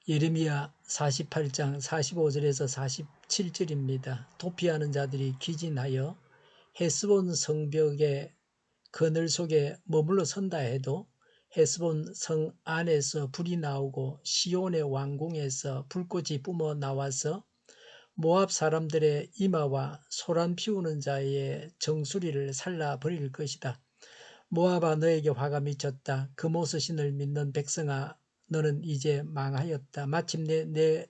예레미야 48장 45절에서 47절입니다. 도피하는 자들이 기진하여 헤스본 성벽의 그늘 속에 머물러 선다 해도 헤스본 성 안에서 불이 나오고 시온의 왕궁에서 불꽃이 뿜어 나와서 모압 사람들의 이마와 소란 피우는 자의 정수리를 살라버릴 것이다. 모압아, 너에게 화가 미쳤다. 그모스 신을 믿는 백성아, 너는 이제 망하였다. 마침내 내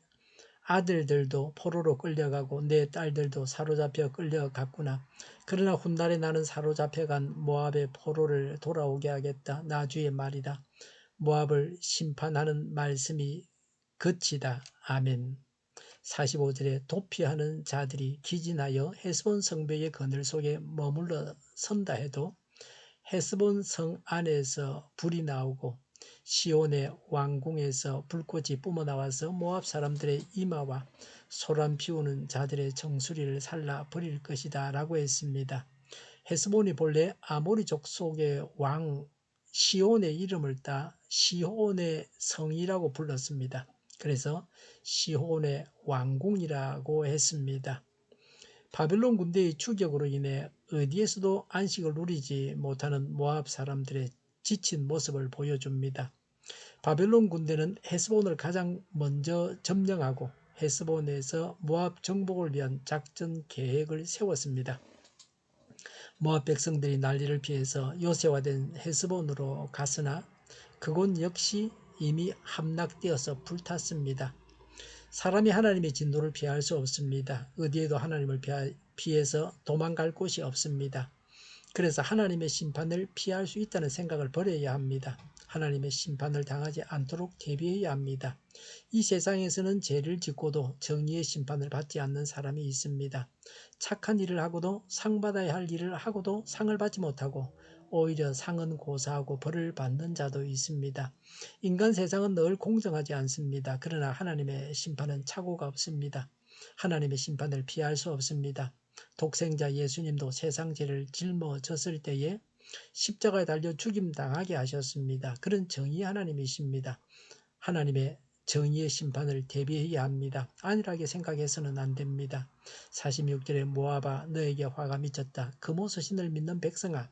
아들들도 포로로 끌려가고 내 딸들도 사로잡혀 끌려갔구나. 그러나 훗날에 나는 사로잡혀간 모압의 포로를 돌아오게 하겠다. 나 주의 말이다. 모압을 심판하는 말씀이 그치다. 아멘. 45절에 도피하는 자들이 기진하여 헤스본 성벽의 그늘 속에 머물러 선다 해도 헤스본 성 안에서 불이 나오고 시온의 왕궁에서 불꽃이 뿜어나와서 모압 사람들의 이마와 소란 피우는 자들의 정수리를 살라 버릴 것이다 라고 했습니다. 헤스본이 본래 아모리 족속의 왕 시온의 이름을 따 시온의 성이라고 불렀습니다. 그래서 시온의 왕궁이라고 했습니다. 바벨론 군대의 추격으로 인해 어디에서도 안식을 누리지 못하는 모압 사람들의 지친 모습을 보여줍니다. 바벨론 군대는 헤스본을 가장 먼저 점령하고 헤스본에서 모압 정복을 위한 작전 계획을 세웠습니다. 모압 백성들이 난리를 피해서 요새화된 헤스본으로 갔으나 그곳 역시 이미 함락되어서 불탔습니다. 사람이 하나님의 진노를 피할 수 없습니다. 어디에도 하나님을 피해서 도망갈 곳이 없습니다. 그래서 하나님의 심판을 피할 수 있다는 생각을 버려야 합니다. 하나님의 심판을 당하지 않도록 대비해야 합니다. 이 세상에서는 죄를 짓고도 정의의 심판을 받지 않는 사람이 있습니다. 착한 일을 하고도 상 받아야 할 일을 하고도 상을 받지 못하고 오히려 상은 고사하고 벌을 받는 자도 있습니다. 인간 세상은 늘 공정하지 않습니다. 그러나 하나님의 심판은 착오가 없습니다. 하나님의 심판을 피할 수 없습니다. 독생자 예수님도 세상 죄를 짊어졌을 때에 십자가에 달려 죽임당하게 하셨습니다. 그런 정의 하나님이십니다. 하나님의 정의의 심판을 대비해야 합니다. 안일하게 생각해서는 안 됩니다. 46절에 모압아, 너에게 화가 미쳤다. 그모스 신을 믿는 백성아,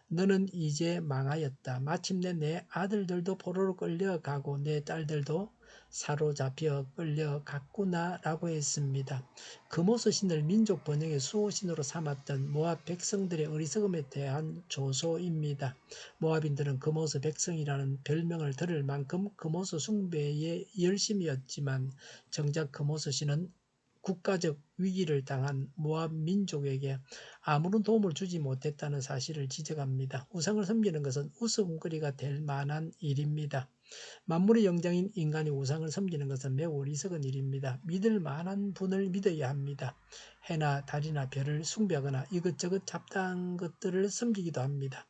너는 이제 망하였다. 마침내 내 아들들도 포로로 끌려가고 내 딸들도 사로잡혀 끌려갔구나 라고 했습니다. 그모스 신을 민족 번영의 수호신으로 삼았던 모압 백성들의 어리석음에 대한 조소입니다. 모압인들은 그모스 백성이라는 별명을 들을 만큼 그모스 숭배에 열심이었지만 정작 그모스 신은 국가적 위기를 당한 모압 민족에게 아무런 도움을 주지 못했다는 사실을 지적합니다. 우상을 섬기는 것은 웃음거리가 될 만한 일입니다. 만물의 영장인 인간이 우상을 섬기는 것은 매우 어리석은 일입니다. 믿을 만한 분을 믿어야 합니다. 해나 달이나 별을 숭배하거나 이것저것 잡다한 것들을 섬기기도 합니다.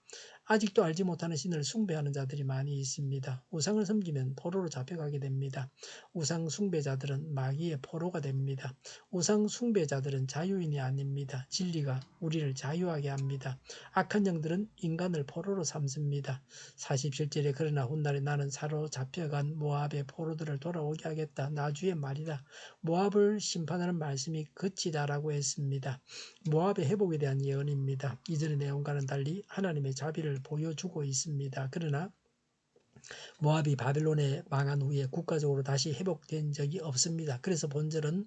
아직도 알지 못하는 신을 숭배하는 자들이 많이 있습니다. 우상을 섬기면 포로로 잡혀가게 됩니다. 우상 숭배자들은 마귀의 포로가 됩니다. 우상 숭배자들은 자유인이 아닙니다. 진리가 우리를 자유하게 합니다. 악한 영들은 인간을 포로로 삼습니다. 47절에 그러나 훗날에 나는 사로잡혀간 모압의 포로들을 돌아오게 하겠다. 나 주의 말이다. 모압을 심판하는 말씀이 그치다라고 했습니다. 모압의 회복에 대한 예언입니다. 이전의 내용과는 달리 하나님의 자비를 보여주고 있습니다. 그러나 모압이 바벨론에 망한 후에 국가적으로 다시 회복된 적이 없습니다. 그래서 본절은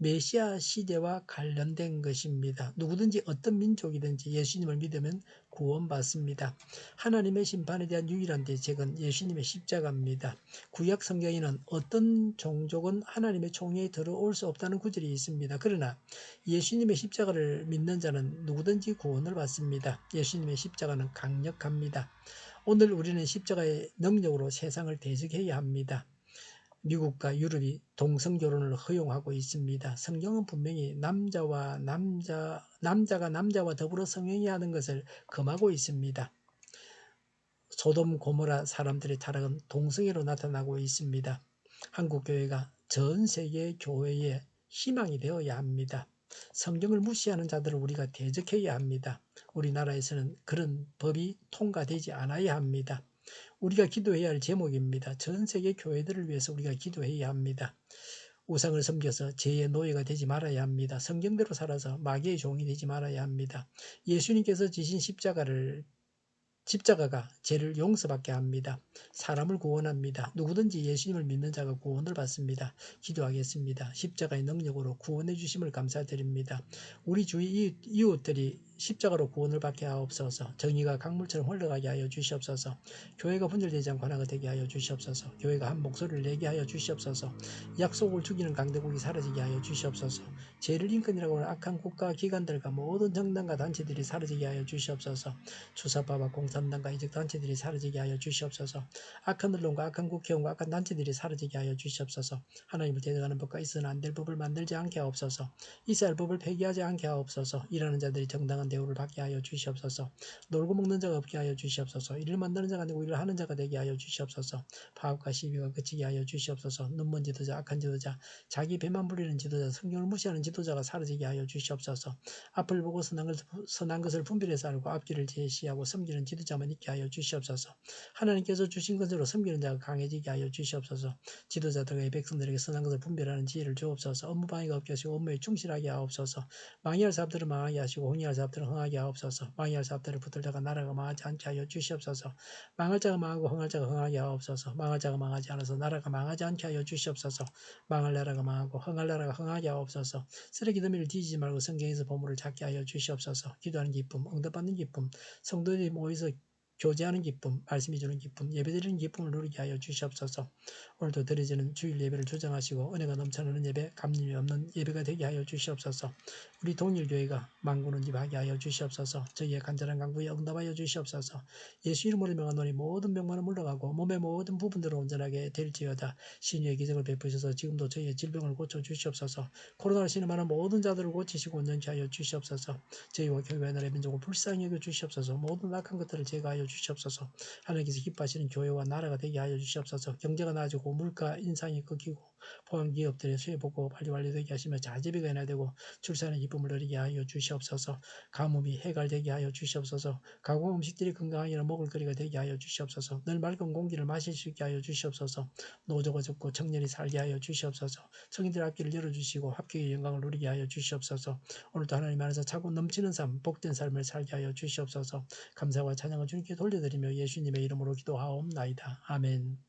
메시아 시대와 관련된 것입니다. 누구든지 어떤 민족이든지 예수님을 믿으면 구원받습니다. 하나님의 심판에 대한 유일한 대책은 예수님의 십자가입니다. 구약 성경에는 어떤 종족은 하나님의 총회에 들어올 수 없다는 구절이 있습니다. 그러나 예수님의 십자가를 믿는 자는 누구든지 구원을 받습니다. 예수님의 십자가는 강력합니다. 오늘 우리는 십자가의 능력으로 세상을 대적해야 합니다. 미국과 유럽이 동성결혼을 허용하고 있습니다. 성경은 분명히 남자가 남자와 더불어 성행해야 하는 것을 금하고 있습니다. 소돔 고모라 사람들의 타락은 동성애로 나타나고 있습니다. 한국교회가 전 세계 교회의 희망이 되어야 합니다. 성경을 무시하는 자들을 우리가 대적해야 합니다. 우리나라에서는 그런 법이 통과되지 않아야 합니다. 우리가 기도해야 할 제목입니다. 전 세계 교회들을 위해서 우리가 기도해야 합니다. 우상을 섬겨서 죄의 노예가 되지 말아야 합니다. 성경대로 살아서 마귀의 종이 되지 말아야 합니다. 예수님께서 지신 십자가가 죄를 용서받게 합니다. 사람을 구원합니다. 누구든지 예수님을 믿는 자가 구원을 받습니다. 기도하겠습니다. 십자가의 능력으로 구원해 주심을 감사드립니다. 우리 주위 이웃들이 십자가로 구원을 받게 하옵소서. 정의가 강물처럼 흘러가게 하여 주시옵소서. 교회가 분열되지 않고 하나가 되게 하여 주시옵소서. 교회가 한 목소리를 내게 하여 주시옵소서. 약속을 죽이는 강대국이 사라지게 하여 주시옵소서. 죄를 링컨이라고 하는 악한 국가 기관들과 모든 정당과 단체들이 사라지게 하여 주시옵소서. 주사파와 공산당과 이적 단체들이 사라지게 하여 주시옵소서. 악한 언론과 악한 국회의원과 악한 단체들이 사라지게 하여 주시옵소서. 하나님을 대적하는 법과 있어서는 안 될 법을 만들지 않게 하옵소서. 이스라엘 법을 폐기하지 않게 하옵소서. 일하는 자들이 정당한 대우를 받게 하여 주시옵소서. 놀고 먹는 자가 없게 하여 주시옵소서. 일을 만드는 자가 아니고 일을 하는 자가 되게 하여 주시옵소서. 파업과 시비가 그치게 하여 주시옵소서. 눈먼 지도자, 악한 지도자, 자기 배만 부리는 지도자, 성경을 무시하는 지도자가 사라지게 하여 주시옵소서. 앞을 보고 선한 것을 분별해서 알고 앞길을 제시하고 섬기는 지도자만 있게 하여 주시옵소서. 하나님께서 주신 것으로 섬기는 자가 강해지게 하여 주시옵소서. 지도자들과 백성들에게 선한 것을 분별하는 지혜를 주옵소서. 업무 방해가 없게 하시고 업무에 충실하게 하옵소서. 망할 사업들을 망하게 하시고 흥할 사업들을 흥하게 하옵소서. 망할 사업들을 붙들다가 나라가 망하지 않게 하여 주시옵소서. 망할 자가 망하고 흥할 자가 흥하게 하옵소서. 망할 자가 망하지 않아서 나라가 망하지 않게 하여 주시옵소서. 망할 나라가 망하고 흥할 나라가 흥하게 하옵소서. 쓰레기 더미를 뒤지지 말고 성경에서 보물을 찾게 하여 주시옵소서. 기도하는 기쁨, 응답받는 기쁨, 성도들이 모여서 교제하는 기쁨, 말씀이 주는 기쁨, 예배드리는 기쁨을 누리게 하여 주시옵소서. 오늘도 드려지는 주일 예배를 조정하시고 은혜가 넘쳐나는 예배, 감림이 없는 예배가 되게 하여 주시옵소서. 우리 동일교회가 만군은집하게 하여 주시옵소서. 저희의 간절한 간구에 응답하여 주시옵소서. 예수 이름으로 명하노니 모든 병만은 물러가고 몸의 모든 부분들은 온전하게 될지어다. 신유의 기적을 베푸셔서 지금도 저희의 질병을 고쳐 주시옵소서. 코로나로 신음하는 모든 자들을 고치시고 온전케 하여 주시옵소서. 저희와 교회와 나라의 민족을 불쌍히 여겨 주시옵소서. 모든 악한 것들을 제거하여 주시옵소서. 하나님께서 기뻐하시는 교회와 나라가 되게 하여 주시옵소서. 경제가 나아지고 물가 인상이 꺾이고 포항 기업들의 수해 복구 빨리 완료되게 하시며 자재비가 인하되고 출산의 기쁨을 누리게 하여 주시옵소서. 가뭄이 해갈되게 하여 주시옵소서. 가공 음식들이 건강하게 먹을 거리가 되게 하여 주시옵소서. 늘 맑은 공기를 마실 수 있게 하여 주시옵소서. 노조가 적고 청년이 살게 하여 주시옵소서. 성인들 앞길을 열어주시고 합격의 영광을 누리게 하여 주시옵소서. 오늘도 하나님 안에서 차고 넘치는 삶, 복된 삶을 살게 하여 주시옵소서. 감사와 찬양을 주님께 돌려드리며 예수님의 이름으로 기도하옵나이다. 아멘.